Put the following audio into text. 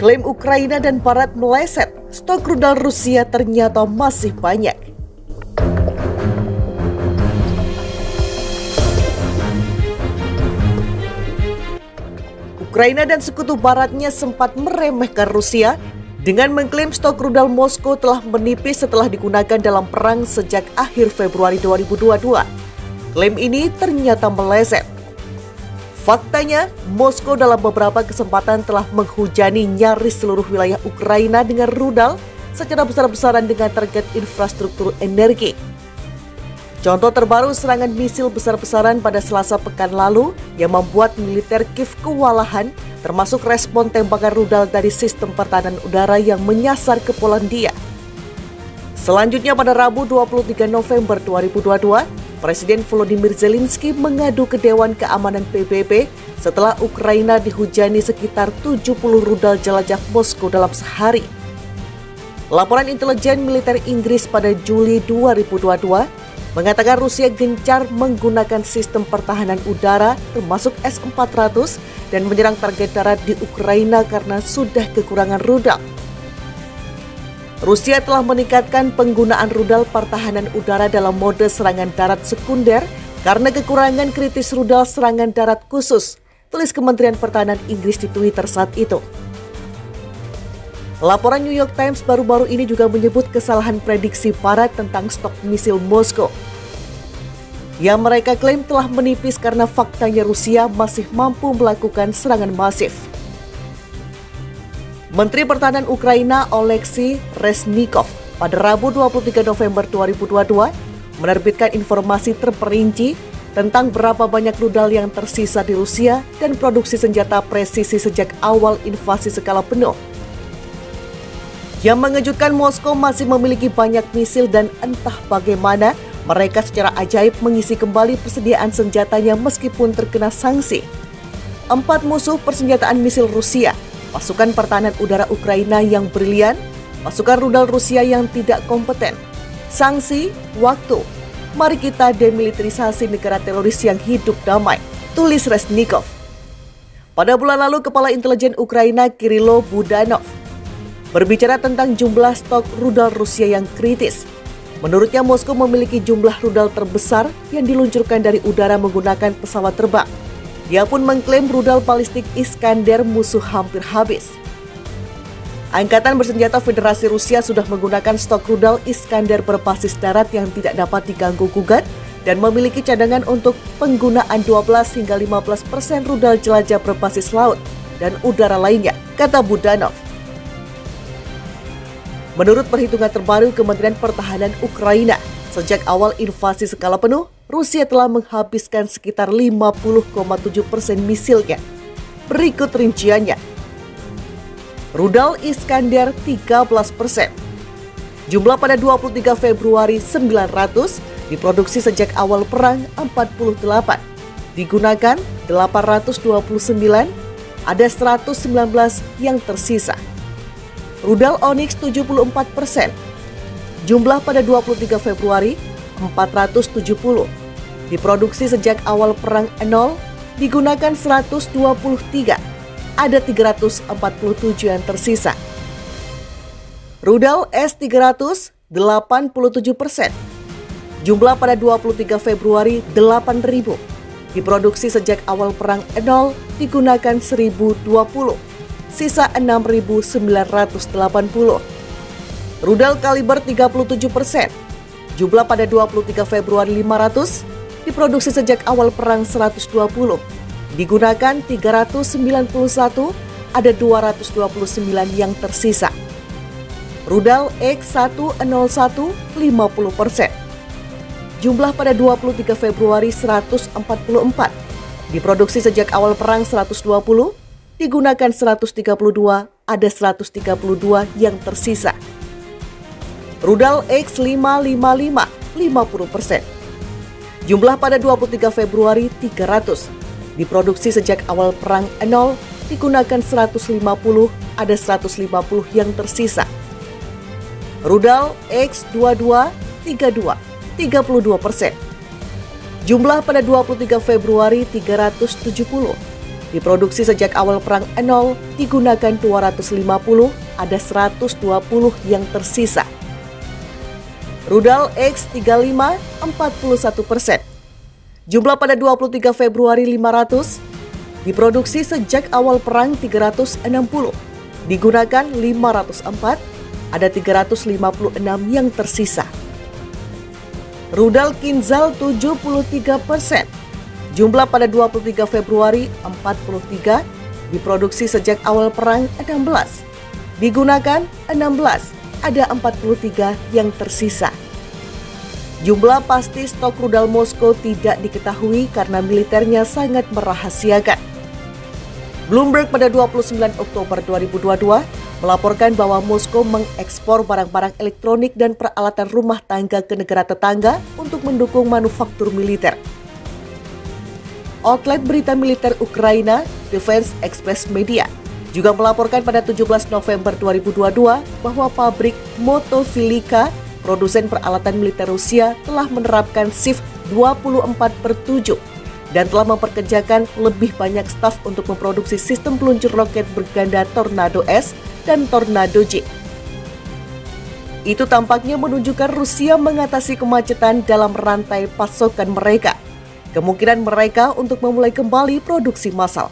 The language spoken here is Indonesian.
Klaim Ukraina dan Barat meleset, stok rudal Rusia ternyata masih banyak. Ukraina dan sekutu baratnya sempat meremehkan Rusia dengan mengklaim stok rudal Moskow telah menipis setelah digunakan dalam perang sejak akhir Februari 2022. Klaim ini ternyata meleset. Faktanya, Moskow dalam beberapa kesempatan telah menghujani nyaris seluruh wilayah Ukraina dengan rudal secara besar-besaran dengan target infrastruktur energi. Contoh terbaru serangan misil besar-besaran pada Selasa pekan lalu yang membuat militer Kiev kewalahan, termasuk respon tembakan rudal dari sistem pertahanan udara yang menyasar ke Polandia. Selanjutnya pada Rabu 23 November 2022, Presiden Volodymyr Zelensky mengadu ke Dewan Keamanan PBB setelah Ukraina dihujani sekitar 70 rudal jelajah Moskow dalam sehari. Laporan intelijen militer Inggris pada Juli 2022 mengatakan Rusia gencar menggunakan sistem pertahanan udara termasuk S-400 dan menyerang target darat di Ukraina karena sudah kekurangan rudal. Rusia telah meningkatkan penggunaan rudal pertahanan udara dalam mode serangan darat sekunder karena kekurangan kritis rudal serangan darat khusus, tulis Kementerian Pertahanan Inggris di Twitter saat itu. Laporan New York Times baru-baru ini juga menyebut kesalahan prediksi Barat tentang stok misil Moskow yang mereka klaim telah menipis karena faktanya Rusia masih mampu melakukan serangan masif. Menteri Pertahanan Ukraina Oleksiy Reznikov pada Rabu 23 November 2022 menerbitkan informasi terperinci tentang berapa banyak rudal yang tersisa di Rusia dan produksi senjata presisi sejak awal invasi skala penuh. Yang mengejutkan, Moskow masih memiliki banyak misil dan entah bagaimana mereka secara ajaib mengisi kembali persediaan senjatanya meskipun terkena sanksi. 4 musuh persenjataan misil Rusia, pasukan pertahanan udara Ukraina yang brilian, pasukan rudal Rusia yang tidak kompeten, sanksi, waktu. Mari kita demilitarisasi negara teroris yang hidup damai, tulis Reznikov. Pada bulan lalu, Kepala Intelijen Ukraina Kirilo Budanov berbicara tentang jumlah stok rudal Rusia yang kritis. Menurutnya, Moskow memiliki jumlah rudal terbesar yang diluncurkan dari udara menggunakan pesawat terbang. Dia pun mengklaim rudal balistik Iskander musuh hampir habis. Angkatan bersenjata Federasi Rusia sudah menggunakan stok rudal Iskander berbasis darat yang tidak dapat diganggu-gugat dan memiliki cadangan untuk penggunaan 12 hingga 15% rudal jelajah berbasis laut dan udara lainnya, kata Budanov. Menurut perhitungan terbaru Kementerian Pertahanan Ukraina, sejak awal invasi skala penuh, Rusia telah menghabiskan sekitar 50,7% misilnya. Berikut rinciannya. Rudal Iskander 13%. Jumlah pada 23 Februari 900, diproduksi sejak awal perang 48. Digunakan 829, ada 119 yang tersisa. Rudal Onyx 74%. Jumlah pada 23 Februari 470. Diproduksi sejak awal perang 0, digunakan 123. Ada 347 yang tersisa. Rudal S-300 87%. Jumlah pada 23 Februari 8.000. Diproduksi sejak awal perang 0, digunakan 1.020. Sisa 6.980. Rudal kaliber 37%. Jumlah pada 23 Februari 500, diproduksi sejak awal perang 120. Digunakan 391, ada 229 yang tersisa. Rudal X-101 50%. Jumlah pada 23 Februari 144. Diproduksi sejak awal perang 120. Digunakan 132, ada 132 yang tersisa. Rudal X-555, 50%. Jumlah pada 23 Februari 300. Diproduksi sejak awal perang 0, digunakan 150, ada 150 yang tersisa. Rudal X-22, 32, 32%. Jumlah pada 23 Februari 370. diproduksi sejak awal perang N0, digunakan 250, ada 120 yang tersisa. Rudal X-35, 41%. Jumlah pada 23 Februari 500, diproduksi sejak awal perang 360, digunakan 504, ada 356 yang tersisa. Rudal Kinzhal 73%. Jumlah pada 23 Februari 43, diproduksi sejak awal perang 16, digunakan 16, ada 43 yang tersisa. Jumlah pasti stok rudal Moskow tidak diketahui karena militernya sangat merahasiakan. Bloomberg pada 29 Oktober 2022 melaporkan bahwa Moskow mengekspor barang-barang elektronik dan peralatan rumah tangga ke negara tetangga untuk mendukung manufaktur militer. Outlet berita militer Ukraina, Defense Express Media, juga melaporkan pada 17 November 2022 bahwa pabrik Motovilika, produsen peralatan militer Rusia, telah menerapkan shift 24/7 dan telah memperkerjakan lebih banyak staf untuk memproduksi sistem peluncur roket berganda Tornado S dan Tornado J. Itu tampaknya menunjukkan Rusia mengatasi kemacetan dalam rantai pasokan mereka. Kemungkinan mereka untuk memulai kembali produksi massal.